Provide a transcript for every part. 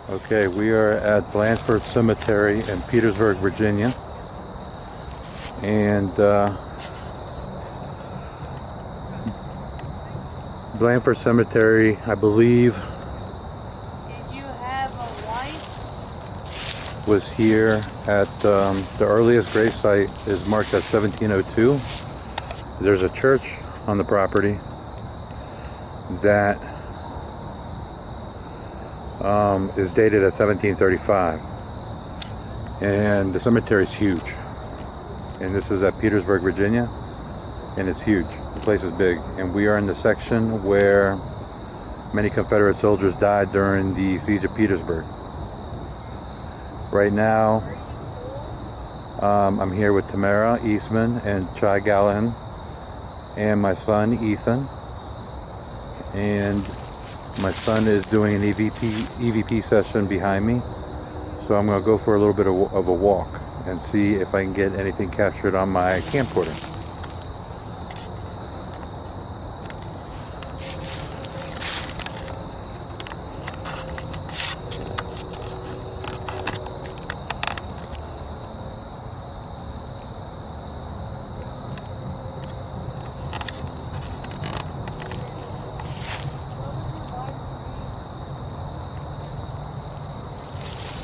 Okay, we are at Blandford Cemetery in Petersburg, Virginia. And Blandford Cemetery, I believe, Did you have a wife? was here at the earliest grave site is marked as 1702. There's a church on the property that is dated at 1735, and the cemetery is huge, and this is at Petersburg, Virginia, and it's huge. The place is big, and we are in the section where many Confederate soldiers died during the siege of Petersburg. Right now I'm here with Tamara Eastman and Chai Gallahan and my son Ethan, and my son is doing an EVP session behind me, so I'm going to go for a little bit of a walk and see if I can get anything captured on my camcorder.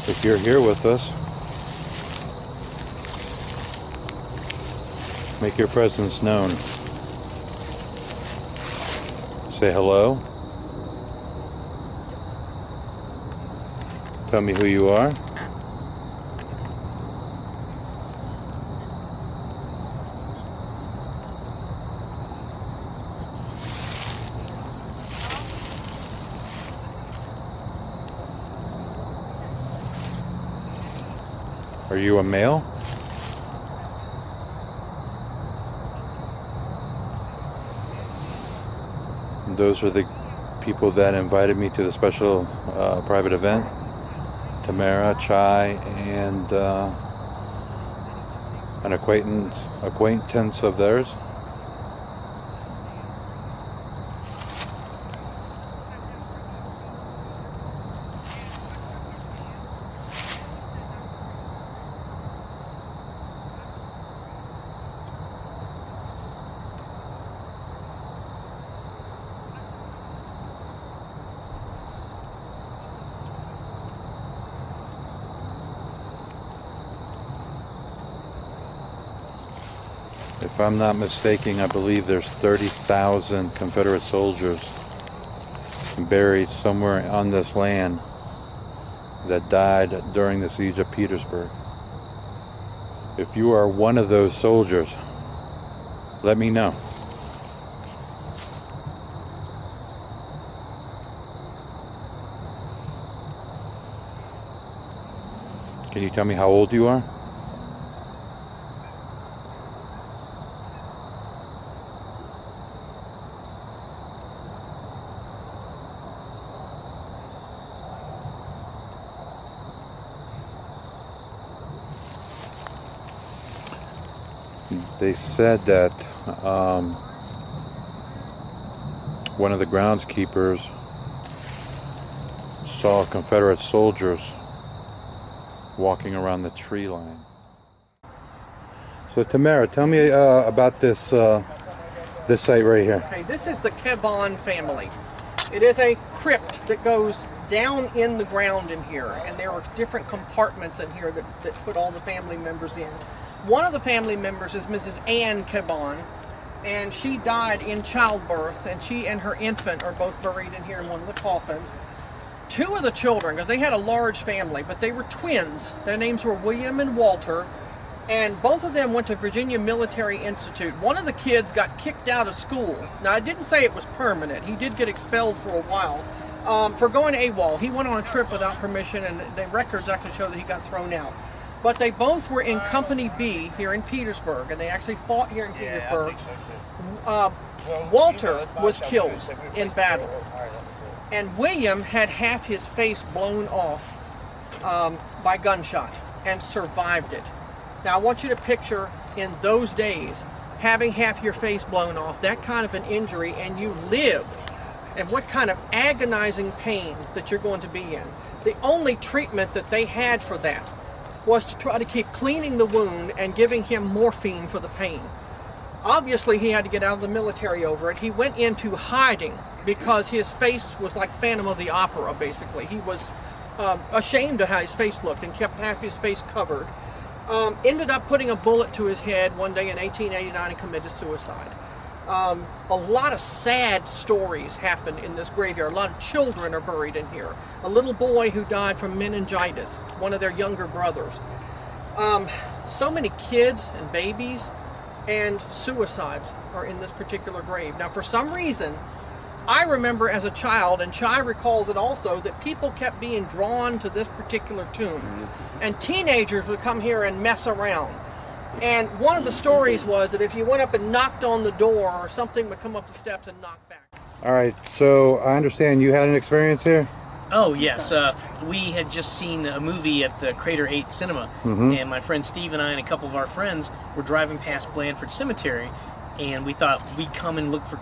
If you're here with us, make your presence known. Say hello. Tell me who you are. Are you a male? And those are the people that invited me to the special private event. Tamara, Chai, and an acquaintance of theirs. If I'm not mistaken, I believe there's 30,000 Confederate soldiers buried somewhere on this land that died during the siege of Petersburg. If you are one of those soldiers, let me know. Can you tell me how old you are? They said that one of the groundskeepers saw Confederate soldiers walking around the tree line. So Tamara, tell me about this this site right here. Okay, this is the Kebon family. It is a crypt that goes down in the ground in here, and there are different compartments in here that put all the family members in. One of the family members is Mrs. Ann Kebon, and she died in childbirth, and she and her infant are both buried in here in one of the coffins. Two of the children, because they had a large family, but they were twins. Their names were William and Walter, and both of them went to Virginia Military Institute. One of the kids got kicked out of school. Now, I didn't say it was permanent. He did get expelled for a while for going AWOL. He went on a trip without permission, and the records actually show that he got thrown out. But they both were in Company B here in Petersburg, and they actually fought here in Petersburg. Walter was killed in battle, and William had half his face blown off by gunshot and survived it. Now I want you to picture in those days having half your face blown off, that kind of an injury, and you live and what kind of agonizing pain that you're going to be in. The only treatment that they had for that was to try to keep cleaning the wound and giving him morphine for the pain. Obviously, he had to get out of the military over it. He went into hiding because his face was like Phantom of the Opera, basically. He was ashamed of how his face looked and kept half his face covered. Ended up putting a bullet to his head one day in 1889 and committed suicide. A lot of sad stories happen in this graveyard. A lot of children are buried in here. A little boy who died from meningitis, one of their younger brothers. So many kids and babies and suicides are in this particular grave. Now, for some reason, I remember as a child, and Chai recalls it also, that people kept being drawn to this particular tomb. And teenagers would come here and mess around. And one of the stories was that if you went up and knocked on the door, something would come up the steps and knock back. All right, so I understand you had an experience here? Oh, yes. We had just seen a movie at the Crater 8 Cinema, and my friend Steve and I and a couple of our friends were driving past Blandford Cemetery, and we thought we'd come and look for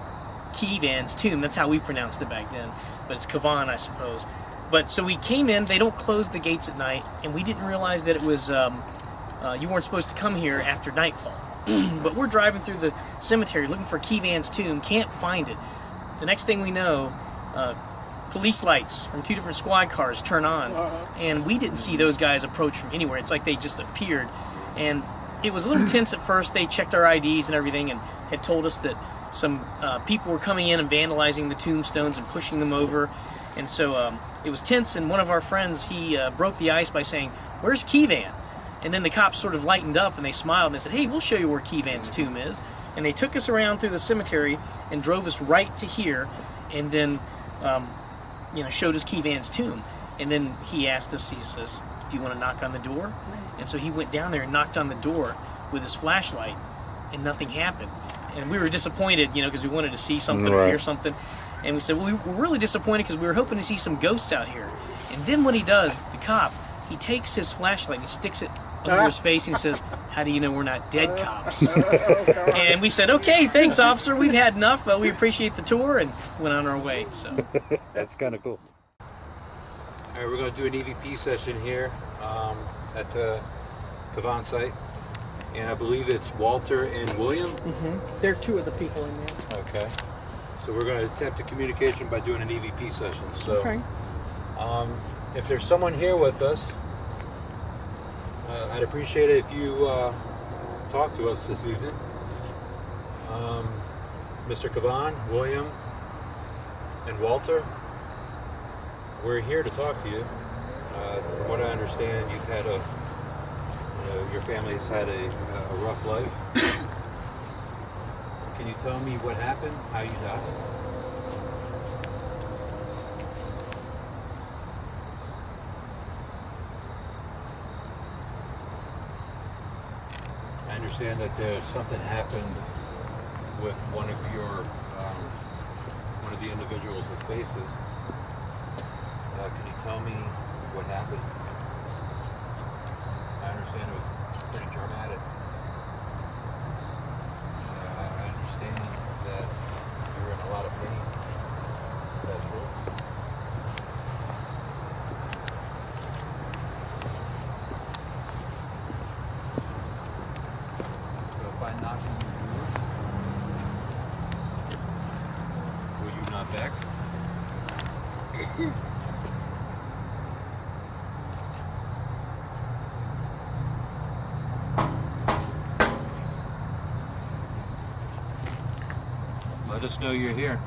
Kievan's tomb. That's how we pronounced it back then, but it's Kavan, I suppose. But so we came in. They don't close the gates at night, and we didn't realize that it was you weren't supposed to come here after nightfall. But we're driving through the cemetery looking for Kievan's tomb, can't find it. The next thing we know, police lights from 2 different squad cars turn on, and we didn't see those guys approach from anywhere. It's like they just appeared, and it was a little tense at first. They checked our IDs and everything and had told us that some people were coming in and vandalizing the tombstones and pushing them over, and so it was tense. And one of our friends, he broke the ice by saying, "Where's Kievan?" And then the cops sort of lightened up and they smiled and they said, "Hey, we'll show you where Kievan's tomb is." And they took us around through the cemetery and drove us right to here, and then showed us Kievan's tomb. And then he asked us, he says, "Do you want to knock on the door?" And so he went down there and knocked on the door with his flashlight, and nothing happened. And we were disappointed, because we wanted to see something or hear something. And we said, well, we're really disappointed because we were hoping to see some ghosts out here. And then what he does, the cop, he takes his flashlight and he sticks it under his face and he says, "How do you know we're not dead cops?" And we said, "Okay, thanks, officer. We've had enough. We appreciate the tour," and went on our way. So That's kind of cool. All right, we're going to do an EVP session here at the Kavan site. And I believe it's Walter and William. They're 2 of the people in there. Okay. So we're going to attempt a communication by doing an EVP session. So if there's someone here with us, I'd appreciate it if you talk to us this evening. Mr. Kavan, William, and Walter, we're here to talk to you. From what I understand, you've had your family's had a rough life. Can you tell me what happened, how you died? I understand that there's something happened with one of the individuals' faces. Can you tell me what happened? I understand it was pretty dramatic. I understand that you were in a lot of pain. Is that true? So if I knock on your door, will you not back? Let us know you're here.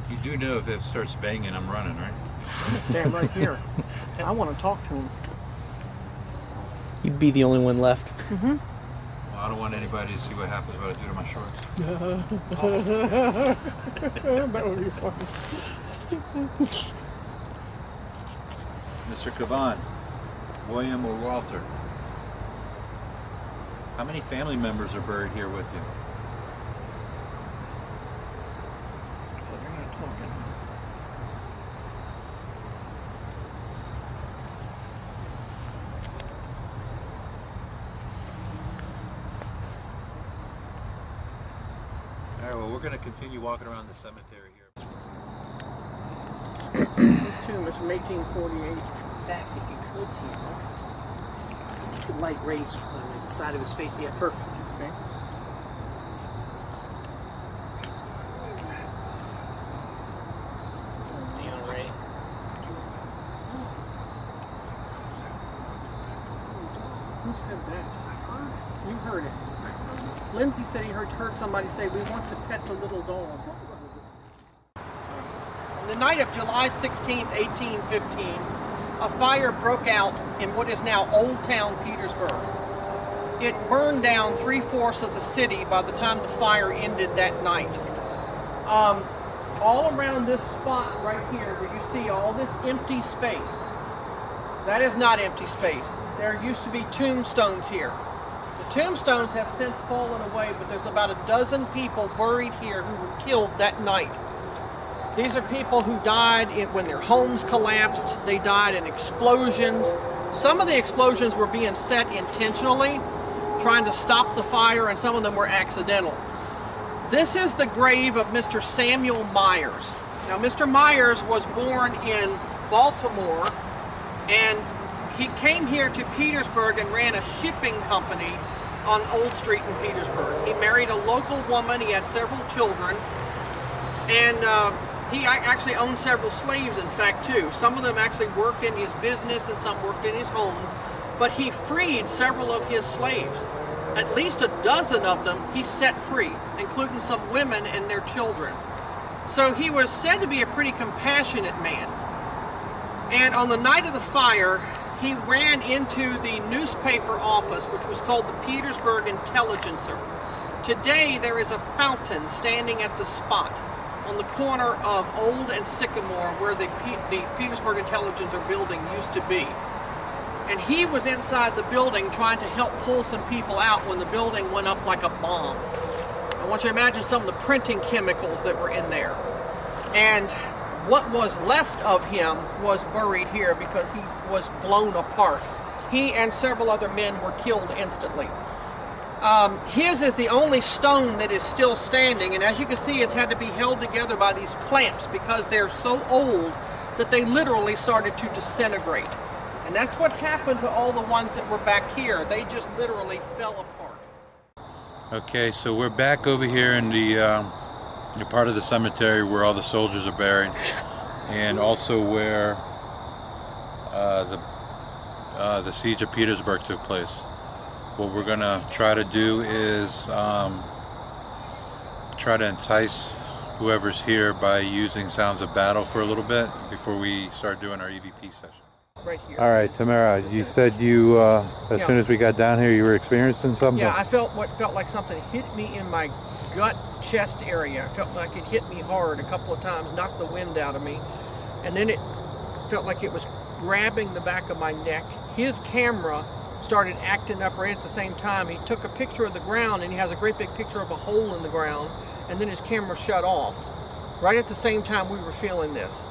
You do know if it starts banging, I'm running, right? Stand right here. I want to talk to him. you'd be the only one left. Well, I don't want anybody to see what happens what I do to my shorts. That would be funny. Mr. Kavan, William or Walter, how many family members are buried here with you? So they're not talking. right, well, we're going to continue walking around the cemetery here. This tomb is from 1848. In fact, if you could, Tim, you could light rays on the side of his face. Yeah, perfect. Okay. Neon ray. Who said that? You heard it. Lindsay said he heard somebody say, "We want to pet the little dog." On the night of July 16th, 1815, a fire broke out in what is now Old Town Petersburg. It burned down 3/4 of the city by the time the fire ended that night. All around this spot right here where you see all this empty space, that is not empty space. There used to be tombstones here. The tombstones have since fallen away, but there's about a dozen people buried here who were killed that night. These are people who died when their homes collapsed. They died in explosions. Some of the explosions were being set intentionally, trying to stop the fire, and some of them were accidental. This is the grave of Mr. Samuel Myers. Now, Mr. Myers was born in Baltimore, and he came here to Petersburg and ran a shipping company on Old Street in Petersburg. He married a local woman. He had several children, and he actually owned several slaves, in fact, too. Some of them actually worked in his business and some worked in his home, but he freed several of his slaves. At least a dozen of them he set free, including some women and their children. So he was said to be a pretty compassionate man. And on the night of the fire, he ran into the newspaper office, which was called the Petersburg Intelligencer. Today there is a fountain standing at the spot on the corner of Old and Sycamore where the Petersburg Intelligencer building used to be. And he was inside the building trying to help pull some people out when the building went up like a bomb. I want you to imagine some of the printing chemicals that were in there. And what was left of him was buried here because he was blown apart. He and several other men were killed instantly. His is the only stone that is still standing, and as you can see, it's had to be held together by these clamps because they're so old that they literally started to disintegrate. And that's what happened to all the ones that were back here. They just literally fell apart. Okay, so we're back over here in the part of the cemetery where all the soldiers are buried, and also where the siege of Petersburg took place. What we're gonna try to do is try to entice whoever's here by using sounds of battle for a little bit before we start doing our EVP session. Right here. All right, Tamara, you said you, as soon as we got down here, you were experiencing something? Yeah, I felt like something hit me in my gut chest area. I felt like it hit me hard a couple of times, knocked the wind out of me. And then it felt like it was grabbing the back of my neck. His camera started acting up right at the same time. He took a picture of the ground, and he has a great big picture of a hole in the ground, and then his camera shut off. Right at the same time we were feeling this.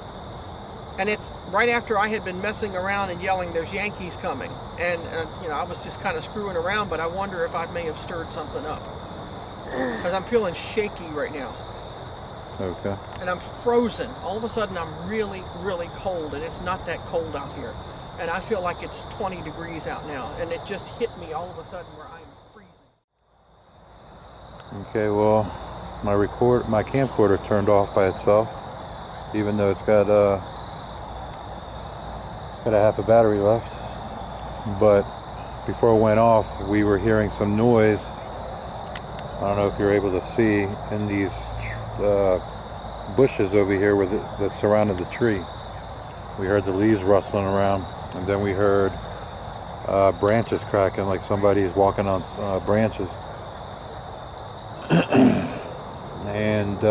And it's right after I had been messing around and yelling, "There's Yankees coming." And, you know, I was just kind of screwing around, but I wonder if I may have stirred something up. Because I'm feeling shaky right now. Okay. And I'm frozen. All of a sudden, I'm really, really cold, and it's not that cold out here. And I feel like it's 20 degrees out now, and it just hit me all of a sudden where I'm freezing. Okay, well, my camcorder turned off by itself, even though it's got a half a battery left. But before it went off, we were hearing some noise. I don't know if you're able to see in these bushes over here that surrounded the tree. We heard the leaves rustling around, and then we heard branches cracking like somebody's walking on branches. And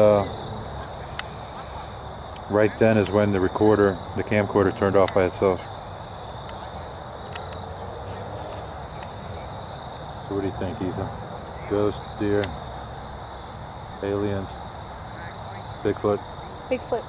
right then is when the camcorder turned off by itself. So what do you think, Ethan? Ghost, deer, aliens, Bigfoot? Bigfoot.